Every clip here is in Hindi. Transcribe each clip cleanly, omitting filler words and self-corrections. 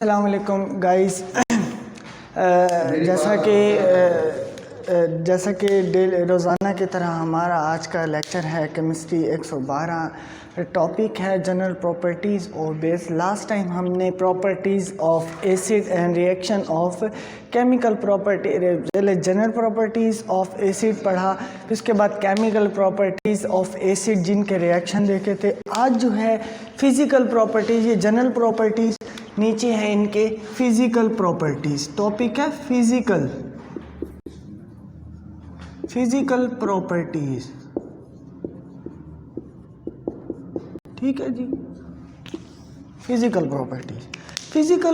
अस्सलाम वालेकुम गाइस। जैसा कि रोज़ाना की तरह हमारा आज का लेक्चर है केमिस्ट्री 112। टॉपिक है जनरल प्रॉपर्टीज़ और बेस। लास्ट टाइम हमने properties of acid and reaction of chemical property, general properties of acid पढ़ा, फिर उसके बाद केमिकल प्रॉपर्टीज़ ऑफ एसिड जिनके रिएक्शन देखे थे। आज जो है फिज़िकल प्रॉपर्टीज़, ये जनरल प्रॉपर्टीज़, नीचे है इनके फिजिकल प्रॉपर्टीज। टॉपिक है फिजिकल प्रॉपर्टीज। ठीक है जी, फिजिकल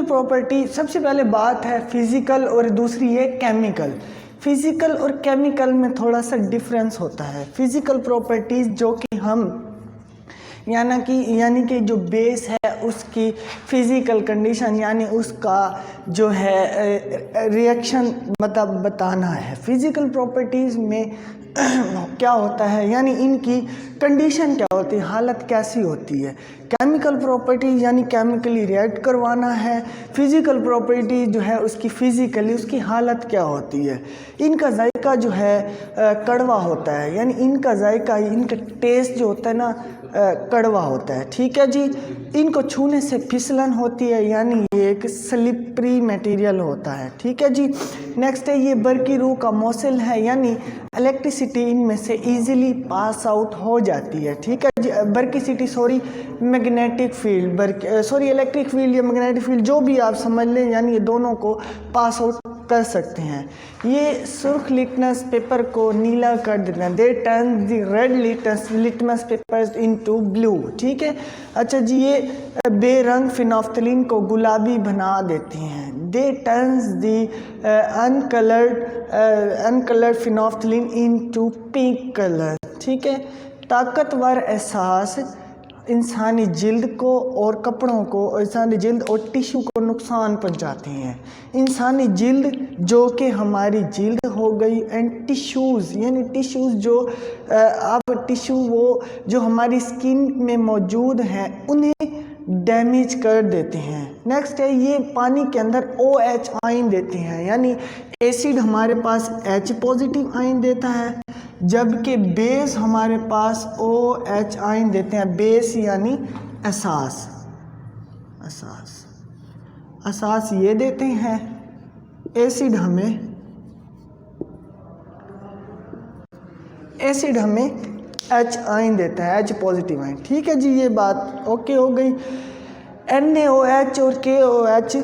प्रॉपर्टी। सबसे पहले बात है फिजिकल और दूसरी है केमिकल। फिजिकल और केमिकल में थोड़ा सा डिफरेंस होता है। फिजिकल प्रॉपर्टीज जो कि हम यानी कि जो बेस है उसकी फिज़िकल कंडीशन यानी उसका जो है रिएक्शन बताना है। फिज़िकल प्रॉपर्टीज़ में क्या होता है, यानी इनकी कंडीशन क्या होती है, हालत कैसी होती है। केमिकल प्रॉपर्टीज़ यानी केमिकली रिएक्ट करवाना है। फिज़िकल प्रॉपर्टी जो है उसकी फ़िज़िकली उसकी हालत क्या होती है। इनका जायका जो है कड़वा होता है, यानी इनका जायका, इनका टेस्ट जो होता है ना कड़वा होता है। ठीक है जी। इनको छूने से फिसलन होती है, यानी ये एक स्लिपरी मटेरियल होता है। ठीक है जी। नेक्स्ट है ये बरकी रूह का मौसल है, यानी इलेक्ट्रिसिटी इनमें से इजीली पास आउट हो जाती है। ठीक है जी। मैग्नेटिक फील्ड, इलेक्ट्रिक फील्ड या मैग्नेटिक फील्ड जो भी आप समझ लें, यानी ये दोनों को पास आउट कर सकते हैं। ये सुर्ख लिटमस पेपर को नीला कर देते हैं। They turn the red litmus papers into blue. ठीक है। अच्छा जी, ये बेरंग फिनोफ्थलीन को गुलाबी बना देती हैं। They turns the uncoloured phenolphthalein into pink colour. ठीक है। ताकतवर एहसास इंसानी जिल्द को और कपड़ों को, इंसानी जिल्द और टिश्यू को नुकसान पहुंचाते हैं। इंसानी जिल्द जो कि हमारी जिल्द हो गई, एंड टिश्यूज़ यानी टिश्यूज़ जो अब टिश्यू वो जो हमारी स्किन में मौजूद हैं उन्हें डैमेज कर देते हैं। नेक्स्ट है ये पानी के अंदर OH आयन देते हैं, यानी एसिड हमारे पास H पॉजिटिव आयन देता है, जबकि बेस हमारे पास OH आयन देते हैं। बेस यानी असास ये देते हैं। एसिड हमें H आयन देता है, H पॉजिटिव आयन। ठीक है जी, ये बात ओके हो गई। NaOH और KOH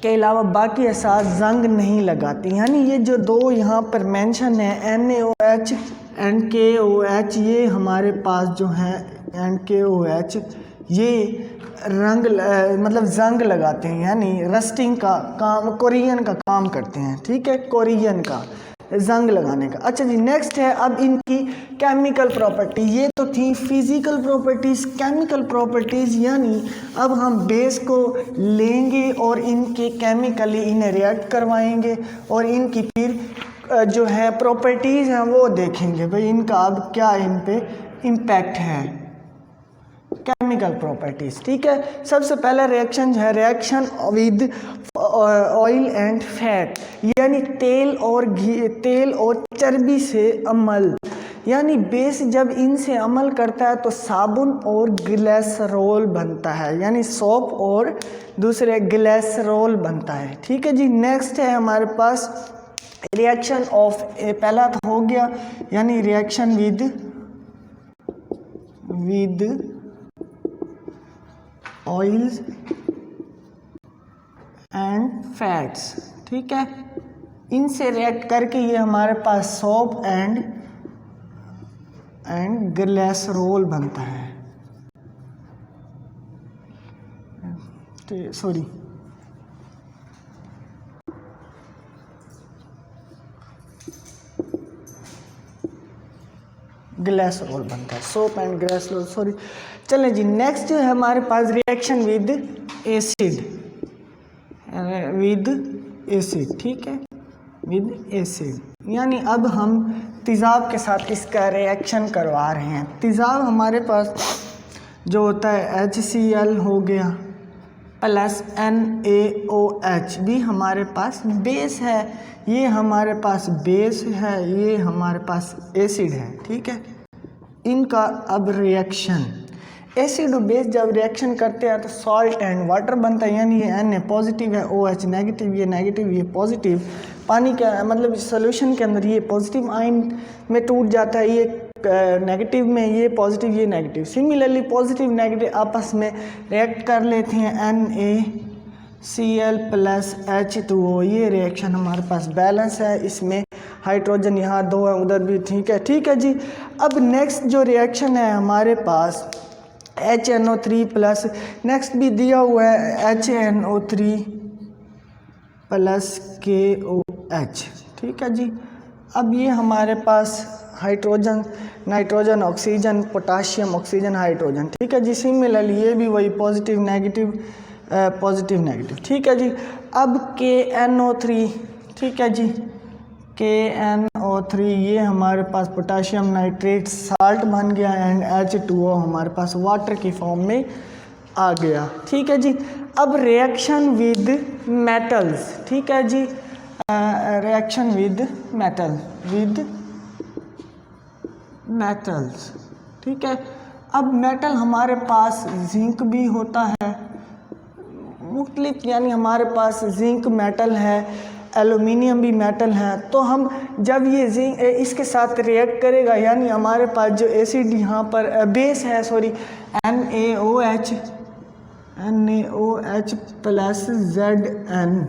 के अलावा बाकी एहसास जंग नहीं लगाती, यानी ये जो दो यहाँ पर मेंशन है NaOH एंड KOH, ये हमारे पास जो है एंड KOH ये जंग लगाते हैं, यानी रस्टिंग का काम, कोरियन का काम करते हैं। ठीक है, कोरियन का जंग लगाने का। अच्छा जी, नेक्स्ट है अब इनकी केमिकल प्रॉपर्टी। ये तो थी फिजिकल प्रॉपर्टीज़। केमिकल प्रॉपर्टीज़ यानी अब हम बेस को लेंगे और इनके केमिकली इन्हें रिएक्ट करवाएंगे और इनकी फिर जो है प्रॉपर्टीज़ हैं वो देखेंगे, भाई इनका अब क्या इन पे इम्पैक्ट है। Chemical properties. ठीक है। सबसे पहला रिएक्शन है reaction with oil and fat, यानी तेल और चर्बी से अमल। यानी बेस जब इनसे अमल करता है तो साबुन और ग्लिसरॉल बनता है, यानी सोप और दूसरे ग्लिसरॉल बनता है। ठीक है जी। नेक्स्ट है हमारे पास रिएक्शन ऑफ, पहला तो हो गया, यानी reaction with oils and fats. ठीक है। इनसे रिएक्ट करके ये हमारे पास सोप एंड ग्लिसरॉल बनता है। सॉरी, ग्लिसरॉल बनता है, सोप एंड ग्लिसरॉल। सॉरी, चलें जी। नेक्स्ट जो है हमारे पास रिएक्शन विद एसिड। ठीक है, विद एसिड, यानी अब हम तेज़ाब के साथ इसका रिएक्शन करवा रहे हैं। तेज़ाब हमारे पास जो होता है HCl हो गया, प्लस NaOH भी हमारे पास बेस है, ये हमारे पास बेस है, ये हमारे पास एसिड है। ठीक है, इनका अब रिएक्शन, एसिड और बेस जब रिएक्शन करते हैं तो सॉल्ट एंड वाटर बनता है, यानी ये Na पॉजिटिव है, OH नेगेटिव, ये पॉजिटिव। पानी का मतलब सोल्यूशन के अंदर ये पॉजिटिव आयन में टूट जाता है, ये नेगेटिव में, ये पॉजिटिव, ये नेगेटिव। सिमिलरली पॉजिटिव नेगेटिव आपस में रिएक्ट कर लेते हैं, NaCl प्लस H2O। ये रिएक्शन हमारे पास बैलेंस है, इसमें हाइड्रोजन यहाँ 2 है, उधर भी। ठीक है जी। अब नेक्स्ट जो रिएक्शन है हमारे पास HNO3 प्लस, नेक्स्ट भी दिया हुआ है HNO3 प्लस KOH। ठीक है जी। अब ये हमारे पास hydrogen, nitrogen, oxygen, potassium, oxygen, hydrogen. ठीक है जी। सिमिलरली ये भी वही पॉजिटिव नेगेटिव, पॉजिटिव नेगेटिव। ठीक है जी। अब KNO3, ठीक है जी, KNO3 ये हमारे पास पोटाशियम नाइट्रेट साल्ट बन गया एंड H2O हमारे पास वाटर की फॉर्म में आ गया। ठीक है जी। अब रिएक्शन विद मेटल्स, ठीक है जी, रिएक्शन विद मेटल्स। ठीक है। अब मेटल हमारे पास जिंक भी होता है, मुख्तलिफ, यानी हमारे पास जिंक मेटल है, एलुमिनियम भी मेटल है। तो हम जब ये जिंक इसके साथ रिएक्ट करेगा, यानी हमारे पास जो एसिड यहाँ पर बेस है, सॉरी, NaOH प्लस Zn।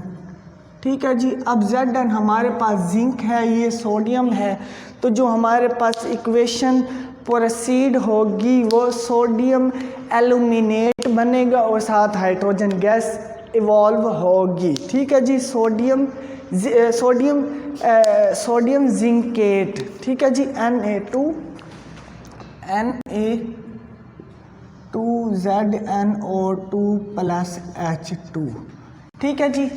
ठीक है जी। अब Zn हमारे पास जिंक है, ये सोडियम है, तो जो हमारे पास इक्वेशन प्रोसीड होगी वो सोडियम एल्यूमिनेट बनेगा और साथ हाइड्रोजन गैस इवॉल्व होगी। ठीक है जी। Sodium zincate. ठीक है जी। Na2ZNO2 plus H2। ठीक है जी।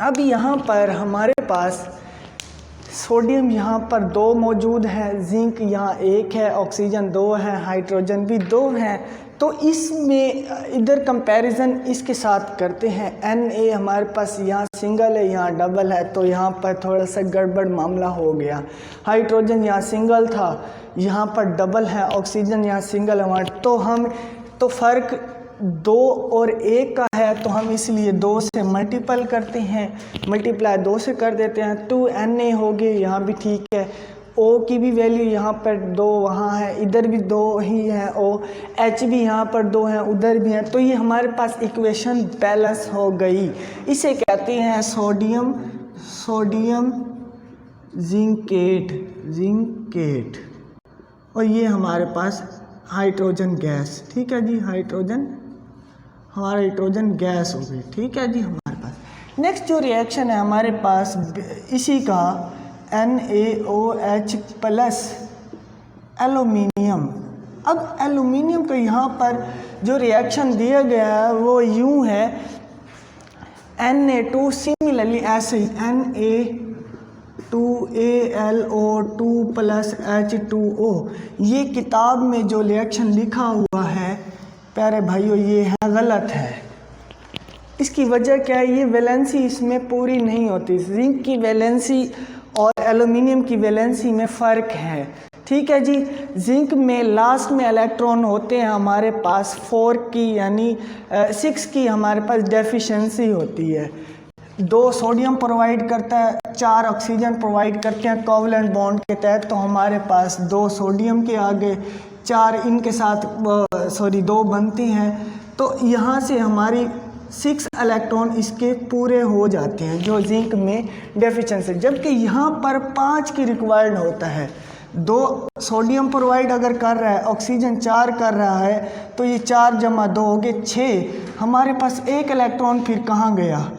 अब यहाँ पर हमारे पास सोडियम यहाँ पर 2 मौजूद है, जिंक यहाँ 1 है, ऑक्सीजन 2 है, हाइड्रोजन भी 2 है। तो इसमें इधर कंपैरिजन इसके साथ करते हैं। Na हमारे पास यहाँ सिंगल है, यहाँ डबल है, तो यहाँ पर थोड़ा सा गड़बड़ मामला हो गया। हाइड्रोजन यहाँ सिंगल था, यहाँ पर डबल है, ऑक्सीजन यहाँ सिंगल है, तो फ़र्क 2 और 1 का है, तो हम इसलिए 2 से मल्टीपल करते हैं, मल्टीप्लाई 2 से कर देते हैं, 2Na हो गए, यहाँ भी ठीक है। O की भी वैल्यू यहाँ पर 2 वहाँ है, इधर भी 2 ही है, H भी यहाँ पर 2 है, उधर भी है। तो ये हमारे पास इक्वेशन बैलेंस हो गई। इसे कहते हैं सोडियम जिंकेट। और ये हमारे पास हाइड्रोजन गैस। ठीक है जी। हाइड्रोजन गैस हो गई। ठीक है जी। हमारे पास नेक्स्ट जो रिएक्शन है हमारे पास इसी का NaOH प्लस एल्यूमिनियम। अब एल्यूमिनियम तो यहाँ पर जो रिएक्शन दिया गया है वो यूँ है, Na2 सिमिलरली ऐसे ही Na2AlO2 प्लस H2O। ये किताब में जो रिएक्शन लिखा हुआ है प्यारे भाइयों, ये है गलत है। इसकी वजह क्या है, ये वैलेंसी इसमें पूरी नहीं होती। जिंक की वैलेंसी और एल्यूमिनियम की वैलेंसी में फ़र्क है। ठीक है जी। जिंक में लास्ट में इलेक्ट्रॉन होते हैं हमारे पास 4 की, यानी 6 की हमारे पास डेफिशिएंसी होती है। 2 सोडियम प्रोवाइड करता है, 4 ऑक्सीजन प्रोवाइड करते हैं कोवलेंट बॉन्ड के तहत, तो हमारे पास 2 सोडियम के आगे 4 इनके साथ 2 बनती हैं। तो यहाँ से हमारी 6 इलेक्ट्रॉन इसके पूरे हो जाते हैं जो जिंक में डेफिशिएंसी, जबकि यहाँ पर 5 की रिक्वायर्ड होता है। 2 सोडियम प्रोवाइड अगर कर रहा है, ऑक्सीजन 4 कर रहा है, तो ये 4 जमा 2 हो गए 6। हमारे पास 1 इलेक्ट्रॉन फिर कहाँ गया,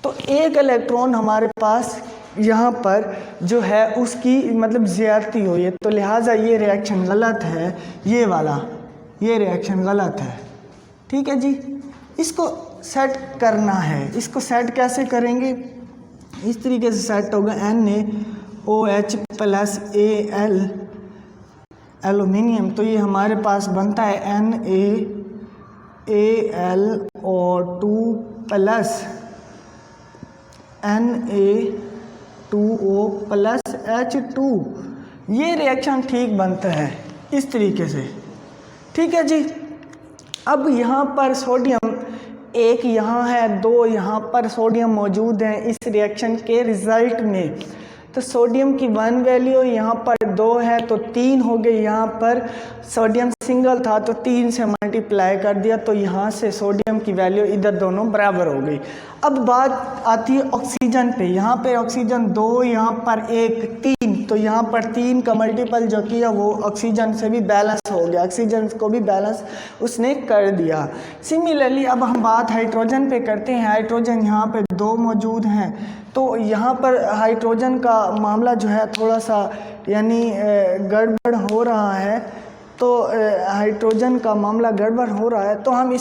तो 1 इलेक्ट्रॉन हमारे पास यहाँ पर जो है उसकी मतलब ज़्यादती हुई है, तो लिहाजा ये रिएक्शन गलत है, ये वाला ये रिएक्शन गलत है। ठीक है जी। इसको सेट करना है। इसको सेट कैसे करेंगे, इस तरीके से सेट होगा NaOH प्लस Al एल्यूमिनियम, तो ये हमारे पास बनता है AlO2 plus Na2O plus H2, ये रिएक्शन ठीक बनता है इस तरीके से। ठीक है जी। अब यहाँ पर सोडियम एक यहाँ है, दो यहाँ पर सोडियम मौजूद हैं इस रिएक्शन के रिज़ल्ट में। तो सोडियम की 1 वैल्यू यहाँ पर 2 है तो 3 हो गई। यहाँ पर सोडियम सिंगल था तो 3 से मल्टीप्लाई कर दिया, तो यहाँ से सोडियम की वैल्यू इधर दोनों बराबर हो गई। अब बात आती है ऑक्सीजन पे। यहाँ पे ऑक्सीजन 2, यहाँ पर 1, 3, तो यहाँ पर 3 का मल्टीपल जो किया वो ऑक्सीजन से भी बैलेंस हो गया, ऑक्सीजन को भी बैलेंस उसने कर दिया। सिमिलरली अब हम बात हाइड्रोजन पे करते हैं। हाइड्रोजन यहाँ पे 2 मौजूद हैं, तो यहाँ पर हाइड्रोजन का मामला जो है थोड़ा सा यानी गड़बड़ हो रहा है। तो हाइड्रोजन का मामला गड़बड़ हो रहा है, तो हम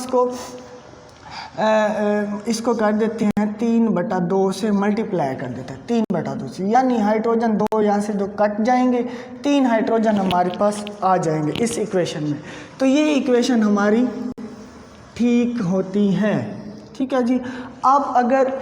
इसको कर देते हैं 3/2 से मल्टीप्लाई कर देते हैं 3/2 से, यानी हाइड्रोजन 2 यहाँ से जो कट जाएंगे, 3 हाइड्रोजन हमारे पास आ जाएंगे इस इक्वेशन में। तो ये इक्वेशन हमारी ठीक होती है। ठीक है जी। अब अगर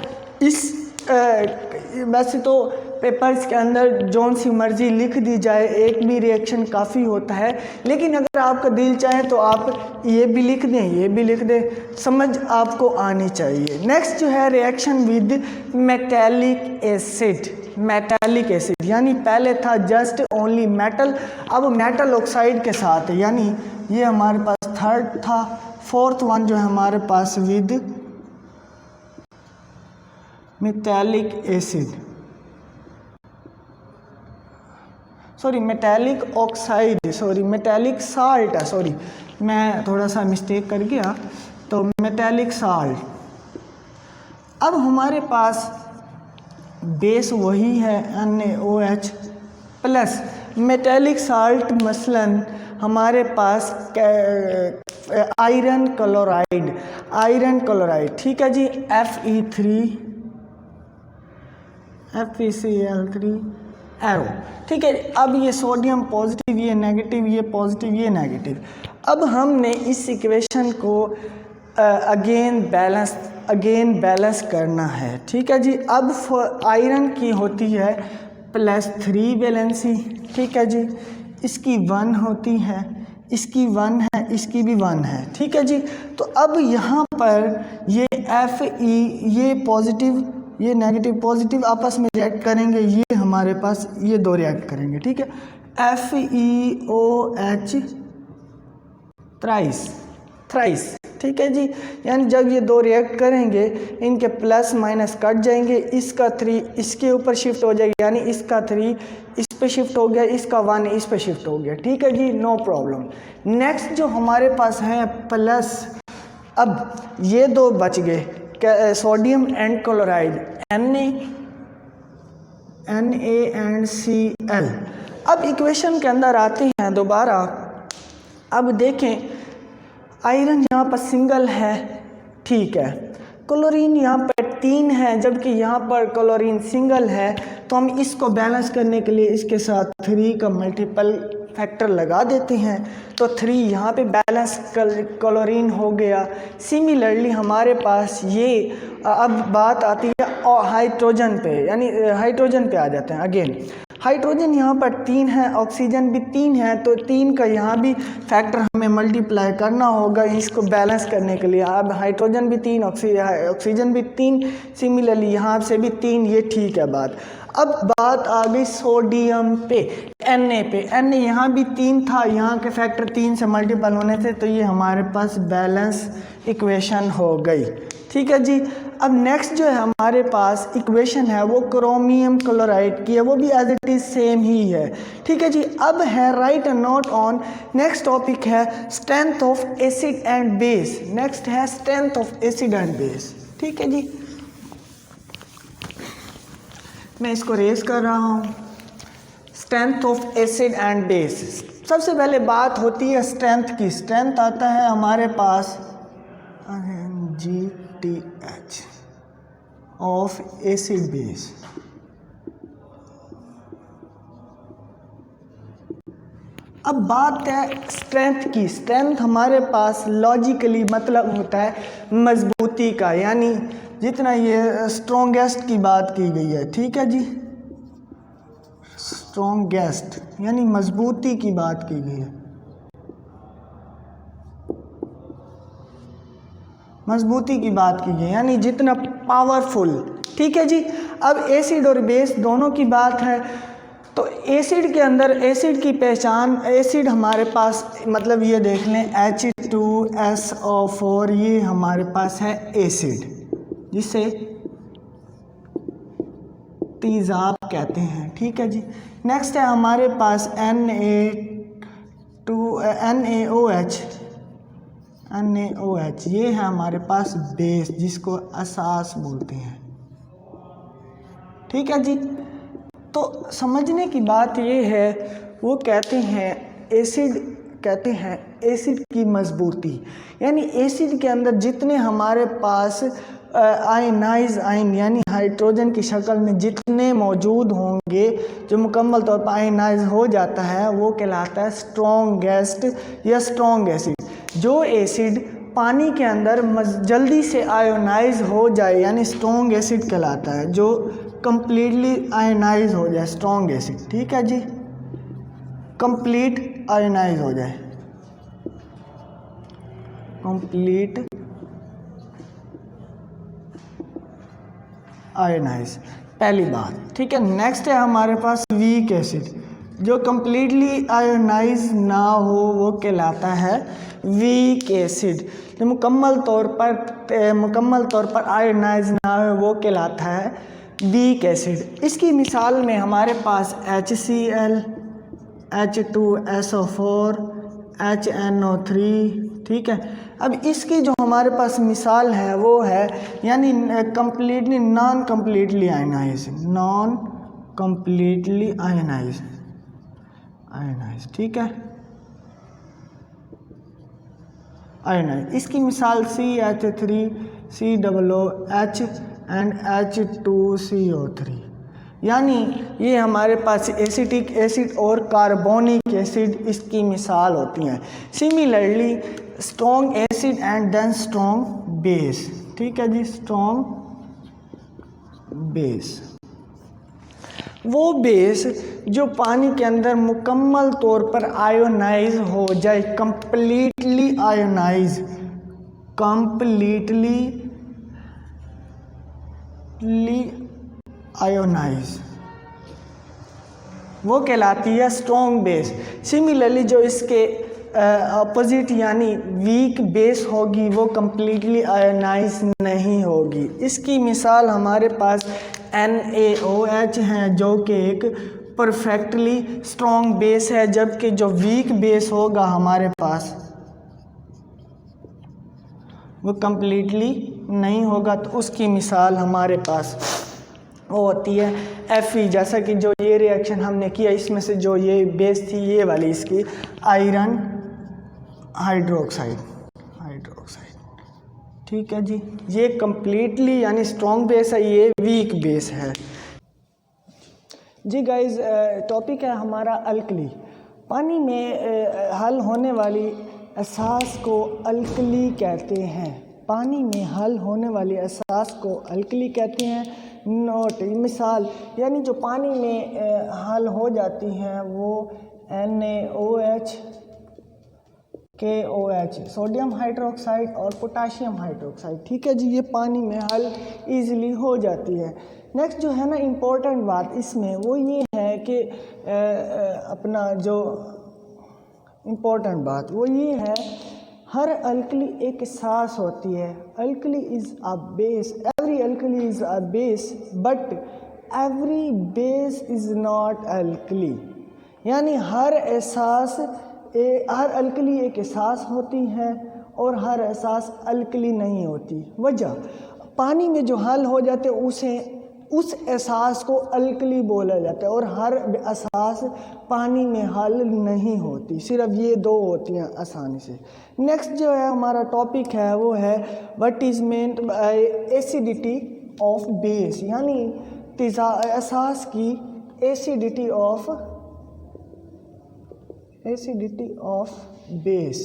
इस वैसे तो पेपर्स के अंदर जौन सी मर्ज़ी लिख दी जाए, एक भी रिएक्शन काफ़ी होता है, लेकिन अगर आपका दिल चाहे तो आप ये भी लिख दें, ये भी लिख दें, समझ आपको आनी चाहिए। नेक्स्ट जो है reaction with metallic acid. Metallic acid यानी पहले था जस्ट ओनली मेटल, अब मेटल ऑक्साइड के साथ, यानी ये हमारे पास थर्ड था। फोर्थ वन जो है हमारे पास with metallic acid, sorry metallic oxide, sorry metallic salt है, सॉरी मैं थोड़ा सा मिस्टेक कर गया, तो मेटालिक साल्ट। अब हमारे पास बेस वही है NaOH प्लस मेटालिक साल्ट, मसलन हमारे पास आयरन क्लोराइड, आयरन क्लोराइड। ठीक है जी। FeCl3 arrow. ठीक है। अब ये सोडियम पॉजिटिव, ये नेगेटिव, ये पॉजिटिव, ये नेगेटिव। अब हमने इस इक्वेशन को अगेन बैलेंस करना है। ठीक है जी। अब आयरन की होती है +3 वैलेंसी। ठीक है जी। इसकी 1 होती है, इसकी 1 है, इसकी भी 1 है। ठीक है जी। तो अब यहाँ पर ये Fe, ये पॉजिटिव, ये नेगेटिव पॉजिटिव आपस में रिएक्ट करेंगे, ये हमारे पास ये 2 रिएक्ट करेंगे। ठीक है। FeOH thrice. ठीक है जी। यानी जब ये 2 रिएक्ट करेंगे, इनके प्लस माइनस कट जाएंगे, इसका 3 इसके ऊपर शिफ्ट हो जाएगा, यानी इसका 3 इस पे शिफ्ट हो गया, इसका 1 इस पे शिफ्ट हो गया। ठीक है जी। No problem. नेक्स्ट जो हमारे पास है प्लस, अब ये 2 बच गए, सोडियम एंड क्लोराइड, NaNaCl। अब इक्वेशन के अंदर आते हैं दोबारा। अब देखें आयरन यहाँ पर सिंगल है, ठीक है, क्लोरीन यहाँ पर 3 है, जबकि यहाँ पर क्लोरीन सिंगल है, तो हम इसको बैलेंस करने के लिए इसके साथ 3 का मल्टीपल फैक्टर लगा देते हैं, तो 3 यहाँ पे बैलेंस क्लोरीन हो गया। सिमिलरली हमारे पास ये अब बात आती है हाइड्रोजन पे, यानी हाइड्रोजन पे आ जाते हैं अगेन। हाइड्रोजन यहाँ पर 3 है, ऑक्सीजन भी 3 है, तो 3 का यहाँ भी फैक्टर हमें मल्टीप्लाई करना होगा इसको बैलेंस करने के लिए। अब हाइड्रोजन भी 3, ऑक्सीजन भी 3, सिमिलरली यहाँ से भी 3, ये ठीक है बात। अब बात आ गई सोडियम पे, Na पे। Na यहाँ भी 3 था, यहाँ के फैक्टर 3 से मल्टीपल होने थे, तो ये हमारे पास बैलेंस इक्वेशन हो गई। ठीक है जी। अब नेक्स्ट जो है हमारे पास इक्वेशन है वो क्रोमियम क्लोराइड की है, वो भी एज इट इज सेम ही है। ठीक है जी। अब है write a note on, next topic है strength of acid and base. Next है strength of acid and base. ठीक है जी। मैं इसको रेज कर रहा हूँ। Strength of acid and base, सबसे पहले बात होती है स्ट्रेंथ की। स्ट्रेंथ आता है हमारे पास GTH ऑफ एसिड बेस। अब बात है स्ट्रेंथ की। स्ट्रेंथ हमारे पास लॉजिकली मतलब होता है मजबूती का, यानी जितना ये स्ट्रॉन्गेस्ट की बात की गई है, ठीक है जी, स्ट्रॉन्गेस्ट यानी मजबूती की बात की गई है, मजबूती की बात की गई यानी जितना पावरफुल, ठीक है जी। अब एसिड और बेस दोनों की बात है, तो एसिड के अंदर एसिड की पहचान, एसिड हमारे पास मतलब ये देख लें H2SO4, ये हमारे पास है एसिड जिसे तेजाब कहते हैं, ठीक है जी। नेक्स्ट है हमारे पास NaOH, ये है हमारे पास बेस जिसको असास बोलते हैं, ठीक है जी। तो समझने की बात ये है, वो कहते हैं एसिड की मजबूती, यानी एसिड के अंदर जितने हमारे पास आयनाइज आयन यानी हाइड्रोजन की शक्ल में जितने मौजूद होंगे, जो मुकम्मल तौर पर आयनाइज हो जाता है, वो कहलाता है स्ट्रॉन्गेस्ट या स्ट्रॉन्ग एसिड। जो एसिड पानी के अंदर जल्दी से आयोनाइज हो जाए यानी स्ट्रॉन्ग एसिड कहलाता है, जो कंप्लीटली आयोनाइज हो जाए, स्ट्रॉन्ग एसिड, ठीक है जी, कंप्लीट आयोनाइज हो जाए, कंप्लीट आयोनाइज, पहली बात, ठीक है। नेक्स्ट है हमारे पास वीक एसिड, जो कंप्लीटली आयोनाइज ना हो वो कहलाता है वीक एसिड। जो मुकम्मल तौर पर आयोनाइज ना हो वो कहलाता है वीक एसिड। इसकी मिसाल में हमारे पास HCl, H2SO4, HNO3, ठीक है। अब इसकी जो हमारे पास मिसाल है वो है यानी कंप्लीटली नॉन कंप्लीटली आयनाइज, ठीक है, आयनाइज। इसकी मिसाल CH3, COOH एंड H2CO3, यानी ये हमारे पास एसिटिक एसिड और कार्बोनिक एसिड इसकी मिसाल होती हैं। Similarly strong acid and then strong base, ठीक है जी, स्ट्रॉन्ग बेस, वो बेस जो पानी के अंदर मुकम्मल तौर पर आयोनाइज हो जाए, कंप्लीटली आयोनाइज, वो कहलाती है स्ट्रॉन्ग बेस। सिमिलरली जो इसके अपोजिट यानी वीक बेस होगी वो कंप्लीटली आयोनाइज नहीं होगी। इसकी मिसाल हमारे पास NaOH है, जो कि एक परफेक्टली स्ट्रॉन्ग बेस है, जबकि जो वीक बेस होगा हमारे पास वो कंप्लीटली नहीं होगा। तो उसकी मिसाल हमारे पास वो होती है Fe, जैसा कि जो ये रिएक्शन हमने किया इसमें से जो ये बेस थी ये वाली इसकी आयरन हाइड्रोक्साइड, ठीक है जी। ये कंप्लीटली यानी स्ट्रॉन्ग बेस है, ये वीक बेस है जी। गाइस टॉपिक है हमारा अल्कली। पानी में हल होने वाली एसास को अल्कली कहते हैं, पानी में हल होने वाली एसास को अल्कली कहते हैं। नोट मिसाल यानी जो पानी में हल हो जाती हैं वो NaOH, KOH सोडियम हाइड्रोक्साइड और पोटाशियम हाइड्रोक्साइड, ठीक है जी, ये पानी में हल इजीली हो जाती है। नेक्स्ट जो है ना इम्पोर्टेंट बात इसमें वो ये है कि अपना जो इम्पोर्टेंट बात वो ये है, हर अल्कली एक एसास होती है। Alkali is a base, every alkali is a base but every base is not alkali, यानी हर अल्कली एक एसास होती है और हर एसास अल्कली नहीं होती। वजह पानी में जो हल हो जाते उस एसास को अल्कली बोला जाता है और हर एसास पानी में हल नहीं होती, सिर्फ ये दो होती हैं आसानी से। नेक्स्ट जो है हमारा टॉपिक है वो है what is meant by acidity of base, यानी एसास की acidity of acidity of base,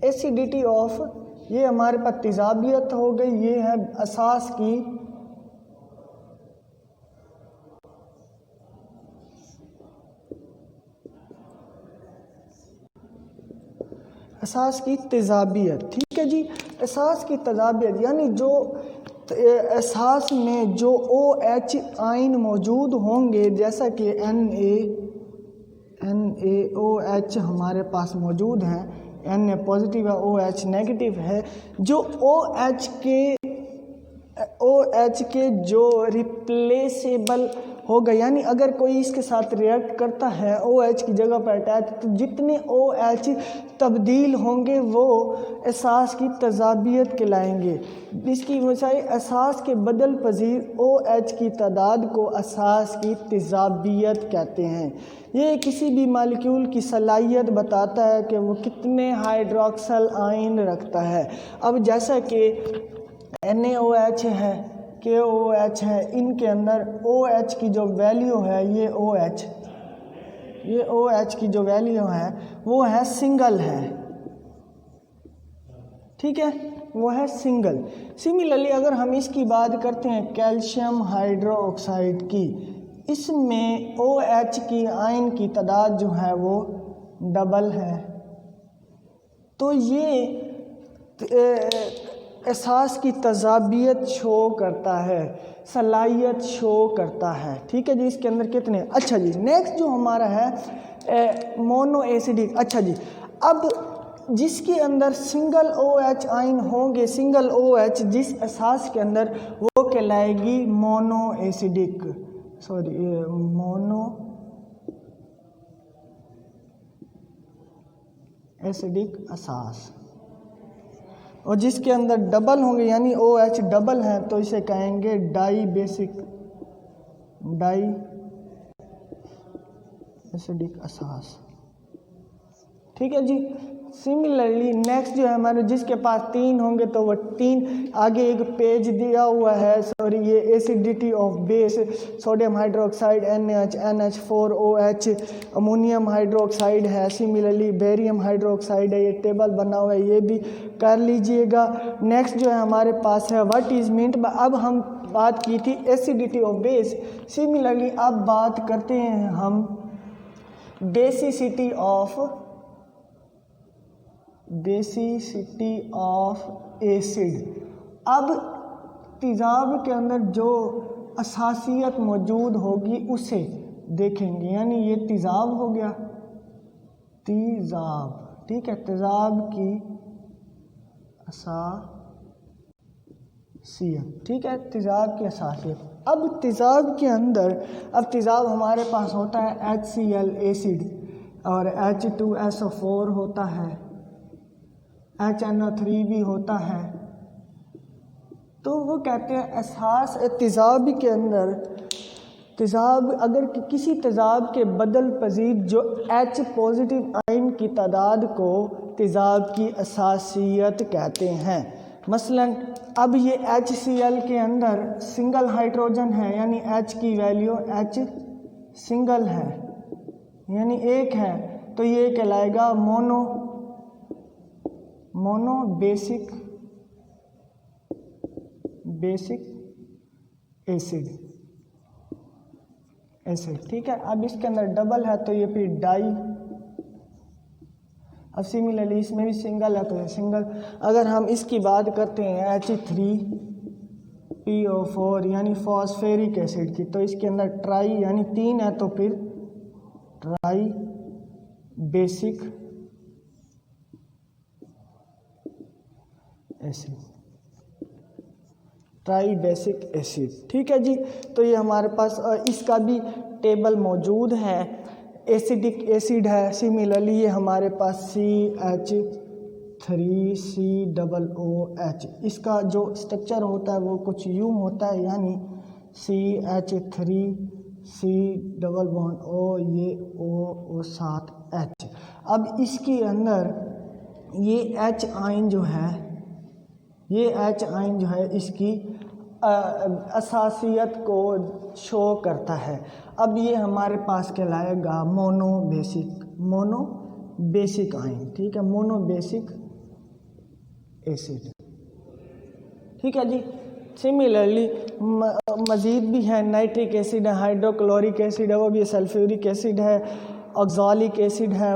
acidity of, ये हमारे पास तेजाबियत हो गई, ये है असास की तेजाबियत। ठीक है जी, एहसास की तेजाबियत यानी जो एहसास में जो OH आयन मौजूद होंगे, जैसा कि NaOH हमारे पास मौजूद हैं, Na पॉजिटिव है, OH नेगेटिव है, जो OH के जो रिप्लेसेबल होगा, यानी अगर कोई इसके साथ रिएक्ट करता है OH की जगह पर अटैच, तो जितने OH तब्दील होंगे वो एहसास की तेजाबियत कहलाएंगे। इसकी वजह एहसास के बदल पजीर OH की तादाद को एहसास की तेजाबियत कहते हैं। ये किसी भी मालिक्यूल की सलाहियत बताता है कि वो कितने हाइड्रोक्सल आयन रखता है। अब जैसा कि NaOH है, KOH है, इनके अंदर OH की जो वैल्यू है, ये OH की जो वैल्यू है वो है सिंगल है। ठीक है, वो है सिंगल। सिमिलरली अगर हम इसकी बात करते हैं कैल्शियम हाइड्रोक्साइड की, इसमें OH की आयन की तादाद जो है वो डबल है। तो ये एहसास की तेजाबियत शो करता है, सलाहियत शो करता है। ठीक है जी, इसके अंदर कितने, अच्छा जी नेक्स्ट जो हमारा है मोनो एसिडिक। अच्छा जी, अब जिसके अंदर सिंगल OH आयन होंगे, सिंगल OH जिस एहसास के अंदर, वो कहलाएगी मोनो एसिडिक, मोनो एसिडिक एहसास। और जिसके अंदर डबल होंगे यानी OH डबल है, तो इसे कहेंगे डाई एसिडिक एहसास। ठीक है जी। सिमिलरली नेक्स्ट जो है हमारे, जिसके पास 3 होंगे तो वो 3, आगे एक पेज दिया हुआ है, सॉरी ये acidity of base, sodium hydroxide NaH, NH4OH, ammonium hydroxide है, सिमिलरली बेरियम हाइड्रोक्साइड है, ये टेबल बना हुआ है, ये भी कर लीजिएगा। नेक्स्ट जो है हमारे पास है व्हाट इज मींट बाय, अब हम बात की थी एसिडिटी ऑफ बेस, सिमिलरली अब बात करते हैं हम बेसिसिटी ऑफ एसिड। अब तेजाब के अंदर जो असासियत मौजूद होगी उसे देखेंगे, यानी ये तेजाब हो गया, तेजाब। ठीक है, तेजाब की असासियत। ठीक है, तेजाब की असासियत। अब तेजाब के अंदर, अब तेजाब हमारे पास होता है HCl एसिड और H2SO4 होता है, HNO3 भी होता है। तो वो कहते हैं एहसास तेजाब के अंदर, तेजाब अगर किसी तेजाब के बदल पजीर जो H पॉजिटिव आयन की तादाद को तेजाब की असासियत कहते हैं। मसलन अब ये HCl के अंदर सिंगल हाइड्रोजन है, यानी H की वैल्यू H सिंगल है, यानी एक है, तो ये कहलाएगा मोनो बेसिक एसिड। ठीक है, अब इसके अंदर डबल है तो ये फिर डाई। अब सिमिलरली इसमें भी सिंगल है तो ये सिंगल। अगर हम इसकी बात करते हैं H3PO4 यानी फॉस्फेरिक एसिड की, तो इसके अंदर ट्राई यानी 3 है तो फिर try basic acid, try basic acid. ठीक है जी, तो ये हमारे पास इसका भी टेबल मौजूद है, एसिडिक एसिड है। सिमिलरली ये हमारे पास CH3COOH, इसका जो स्ट्रक्चर होता है वो कुछ यूँ होता है, यानी CH3C O, ये O7H। अब इसके अंदर ये H आयन जो है, ये H आयन जो है इसकी असासियत को शो करता है। अब ये हमारे पास कहलाएगा मोनो बेसिक आयन, ठीक है, मोनो बेसिक एसिड, ठीक है जी। सिमिलरली मज़ीद भी है, नाइट्रिक एसिड है, हाइड्रोक्लोरिक एसिड है, वो भी सल्फ्यूरिक एसिड है, ऑक्ज़ालिक एसिड है,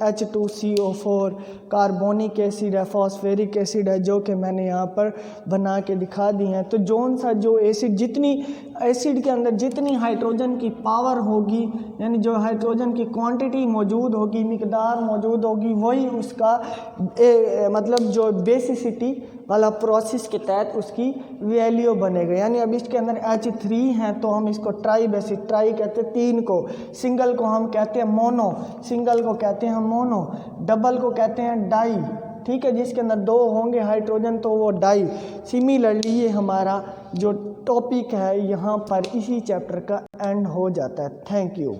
H2CO4, कार्बोनिक एसिड है, फॉस्फेरिक एसिड है, जो कि मैंने यहाँ पर बना के दिखा दी हैं। तो जो एसिड, जितनी एसिड के अंदर जितनी हाइड्रोजन की पावर होगी, यानी जो हाइड्रोजन की क्वांटिटी मौजूद होगी, मिकदार मौजूद होगी, वही उसका मतलब जो बेसिसिटी वाला प्रोसेस के तहत उसकी वैल्यू बनेगा। यानी अब इसके अंदर H3 है तो हम इसको ट्राई बेसिक, ट्राई कहते हैं 3 को, सिंगल को हम कहते हैं मोनो, सिंगल को कहते हैं मोनो, डबल को कहते हैं डाई, ठीक है, जिसके अंदर 2 होंगे हाइड्रोजन तो वो डाई। सिमिलरली ये हमारा जो टॉपिक है यहाँ पर इसी चैप्टर का एंड हो जाता है। Thank you.